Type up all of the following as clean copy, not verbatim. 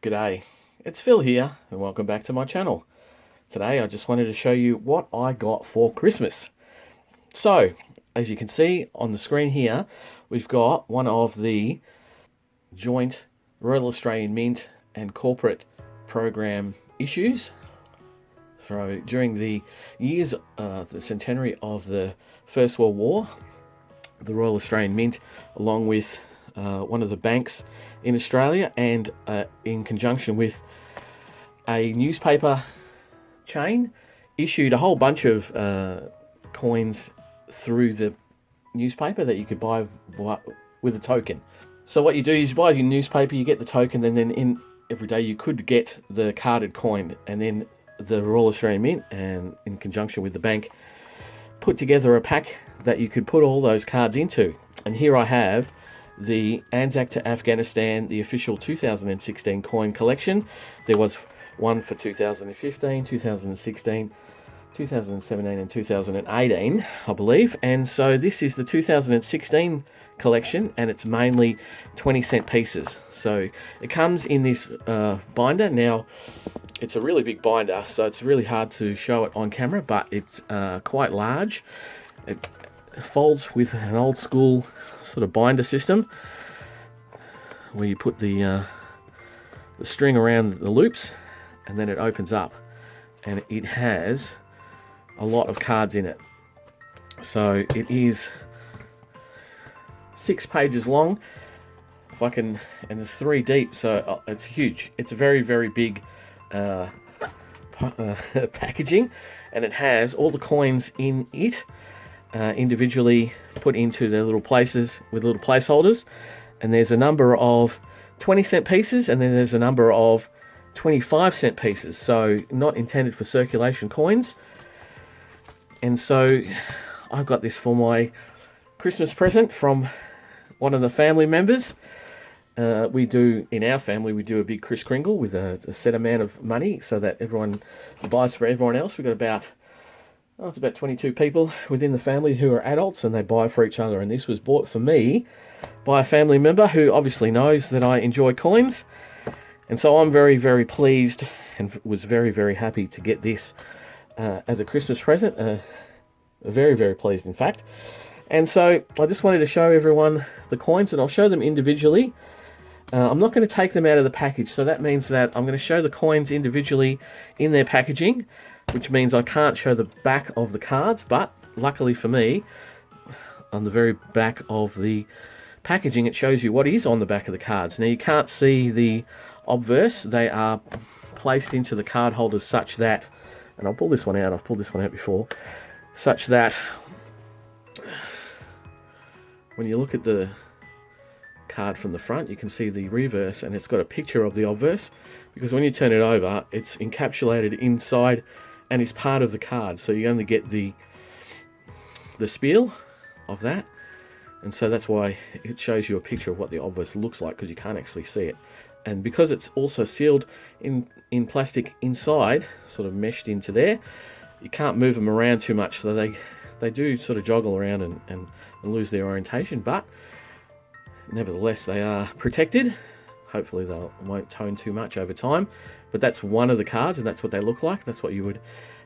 G'day, it's Phil here and welcome back to my channel. Today I just wanted to show you what I got for Christmas. So, as you can see on the screen here, we've got one of the joint Royal Australian Mint and corporate program issues. So, during the years, the centenary of the First World War, the Royal Australian Mint, along with one of the banks in Australia, and in conjunction with a newspaper chain, issued a whole bunch of coins through the newspaper that you could buy with a token. So what you do is you buy your newspaper, you get the token, and then in every day you could get the carded coin, and then the Royal Australian Mint, and in conjunction with the bank, put together a pack that you could put all those cards into. And here I have the Anzac to Afghanistan, the official 2016 coin collection. There was one for 2015, 2016, 2017 and 2018, I believe. And so this is the 2016 collection, and it's mainly 20-cent pieces. So it comes in this binder. Now, it's a really big binder, so it's really hard to show it on camera, but it's quite large. It folds with an old school sort of binder system where you put the string around the loops and then it opens up, and it has a lot of cards in it. So it is 6 pages long, if I can, and it's 3 deep, so it's huge. It's a very, very big packaging, and it has all the coins in it individually put into their little places with little placeholders. And there's a number of 20-cent pieces, and then there's a number of 25-cent pieces, so not intended for circulation coins. And so I got this for my Christmas present from one of the family members. In our family, we do a big Kris Kringle with a set amount of money so that everyone buys for everyone else. We've got it's about 22 people within the family who are adults, and they buy for each other. And this was bought for me by a family member who obviously knows that I enjoy coins. And so I'm very, very pleased and was very, very happy to get this as a Christmas present. Very, very pleased, in fact. And so I just wanted to show everyone the coins, and I'll show them individually. I'm not going to take them out of the package, so that means that I'm going to show the coins individually in their packaging, which means I can't show the back of the cards, but luckily for me, on the very back of the packaging, it shows you what is on the back of the cards. Now, you can't see the obverse. They are placed into the card holders such that, and I'll pull this one out, I've pulled this one out before, such that when you look at the card from the front, you can see the reverse, and it's got a picture of the obverse, because when you turn it over, it's encapsulated inside and is part of the card, so you only get the spiel of that. And so that's why it shows you a picture of what the obverse looks like, because you can't actually see it. And because it's also sealed in plastic inside, sort of meshed into there, you can't move them around too much, so they do sort of joggle around and lose their orientation, but nevertheless they are protected. Hopefully they won't tone too much over time. But that's one of the cards, and that's what they look like. That's what you would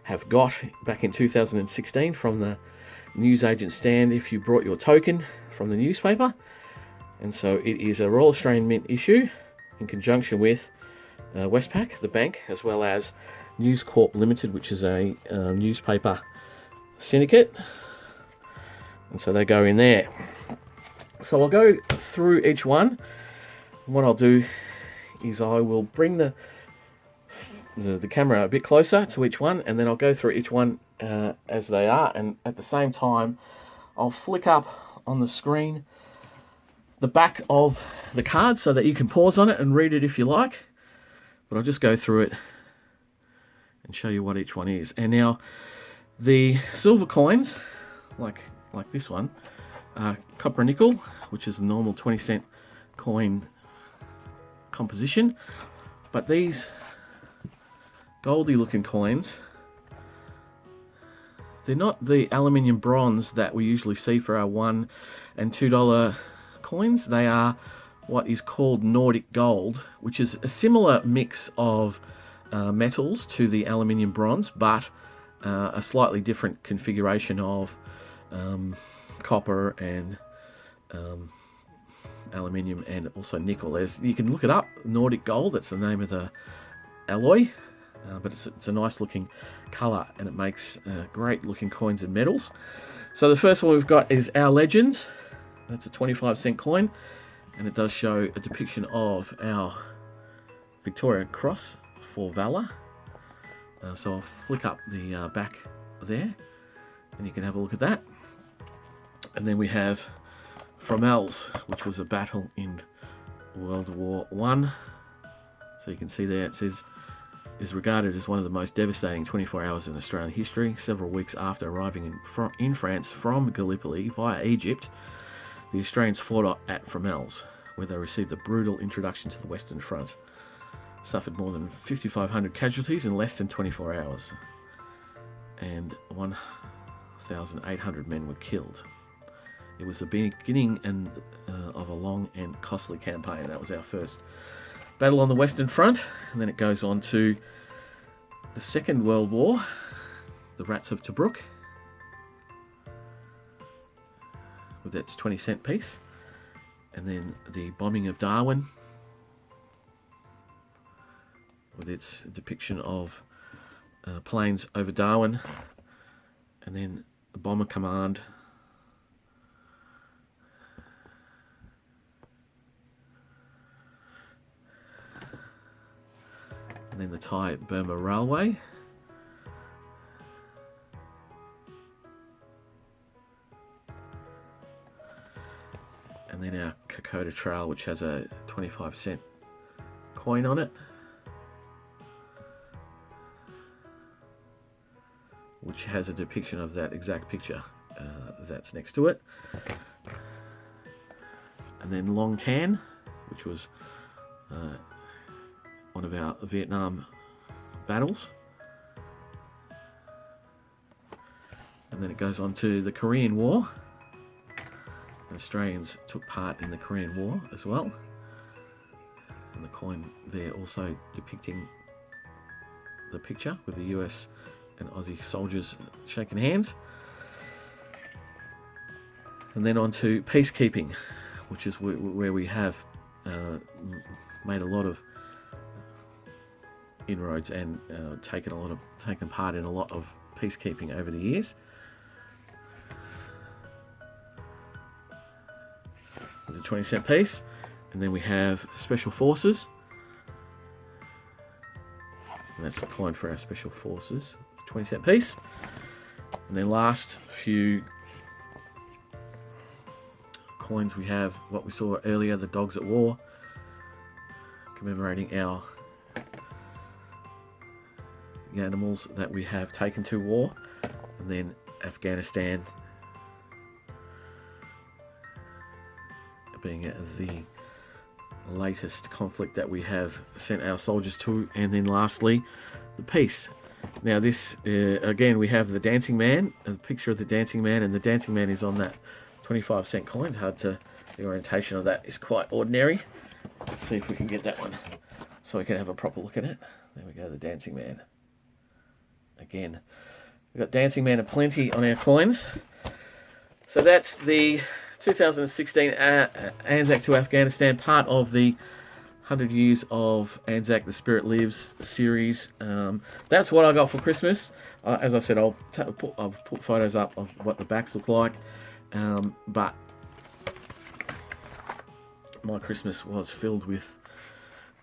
have got back in 2016 from the newsagent stand if you brought your token from the newspaper. And so it is a Royal Australian Mint issue in conjunction with Westpac, the bank, as well as News Corp Limited, which is a newspaper syndicate. And so they go in there. So I'll go through each one. What I'll do is I will bring the camera a bit closer to each one, and then I'll go through each one as they are, and at the same time I'll flick up on the screen the back of the card so that you can pause on it and read it if you like, but I'll just go through it and show you what each one is. And now the silver coins, like this one, copper and nickel, which is the normal 20-cent coin composition, but these goldy looking coins, they're not the aluminium bronze that we usually see for our $1 and $2 coins. They are what is called Nordic gold, which is a similar mix of metals to the aluminium bronze, but a slightly different configuration of copper and aluminium and also nickel. You can look it up, Nordic gold, that's the name of the alloy, but it's a nice looking colour, and it makes great looking coins and medals. So the first one we've got is Our Legends. That's a 25-cent coin, and it does show a depiction of our Victoria Cross for Valour. So I'll flick up the back there, and you can have a look at that. And then we have Fromelles, which was a battle in World War I. So you can see there it says, is regarded as one of the most devastating 24 hours in Australian history. Several weeks after arriving in France from Gallipoli via Egypt, the Australians fought at Fromelles, where they received a brutal introduction to the Western Front. Suffered more than 5,500 casualties in less than 24 hours, and 1,800 men were killed. It was the beginning of a long and costly campaign. That was our first battle on the Western Front, and then it goes on to the Second World War, the Rats of Tobruk, with its 20-cent piece, and then the bombing of Darwin, with its depiction of planes over Darwin, and then the Bomber Command, and then the Thai Burma Railway, and then our Kokoda Trail, which has a 25-cent coin on it, which has a depiction of that exact picture that's next to it. And then Long Tan, which was one of our Vietnam battles. And then it goes on to the Korean War. The Australians took part in the Korean War as well. And the coin there also depicting the picture with the US and Aussie soldiers shaking hands. And then on to peacekeeping, which is where we have made a lot of inroads and taken part in a lot of peacekeeping over the years. With a 20-cent piece, and then we have Special Forces, and that's the coin for our Special Forces, 20-cent piece. And then last few coins, we have what we saw earlier, the Dogs at War, commemorating the animals that we have taken to war. And then Afghanistan being the latest conflict that we have sent our soldiers to. And then lastly, the peace. Now this, again, we have the Dancing Man, a picture of the Dancing Man, and the Dancing Man is on that 25-cent coin. It's hard to, the orientation of that is quite ordinary. Let's see if we can get that one so we can have a proper look at it. There we go, the Dancing Man. Again, we've got Dancing Man aplenty on our coins. So that's the 2016 Anzac to Afghanistan, part of the 100 Years of Anzac, The Spirit Lives series. That's what I got for Christmas. As I said, I'll put photos up of what the backs look like. But my Christmas was filled with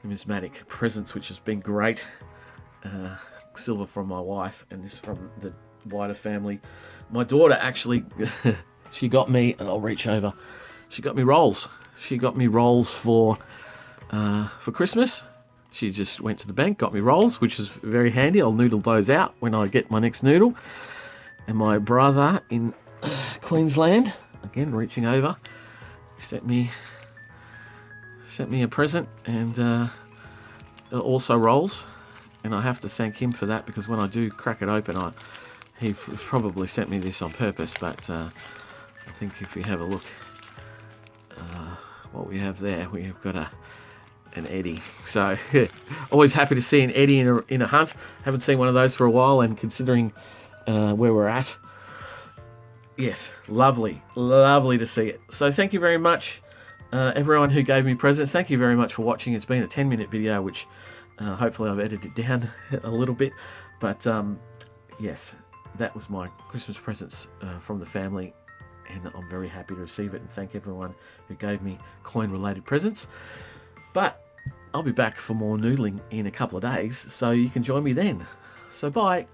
numismatic presents, which has been great. Silver from my wife, and this from the wider family. My daughter actually, she got me, and I'll reach over, she got me rolls. She got me rolls for Christmas. She just went to the bank, got me rolls, which is very handy. I'll noodle those out when I get my next noodle. And my brother in Queensland, again reaching over, sent me a present, and also rolls. And I have to thank him for that, because when I do crack it open, he probably sent me this on purpose. But I think if you have a look, what we have there. We have got an Eddie. So always happy to see an Eddie in a hunt. Haven't seen one of those for a while, and considering where we're at, yes, lovely to see it. So thank you very much, everyone who gave me presents. Thank you very much for watching. It's been a 10-minute video, which hopefully I've edited down a little bit, but yes, that was my Christmas presents from the family, and I'm very happy to receive it, and thank everyone who gave me coin related presents. But I'll be back for more noodling in a couple of days, so you can join me then. So bye.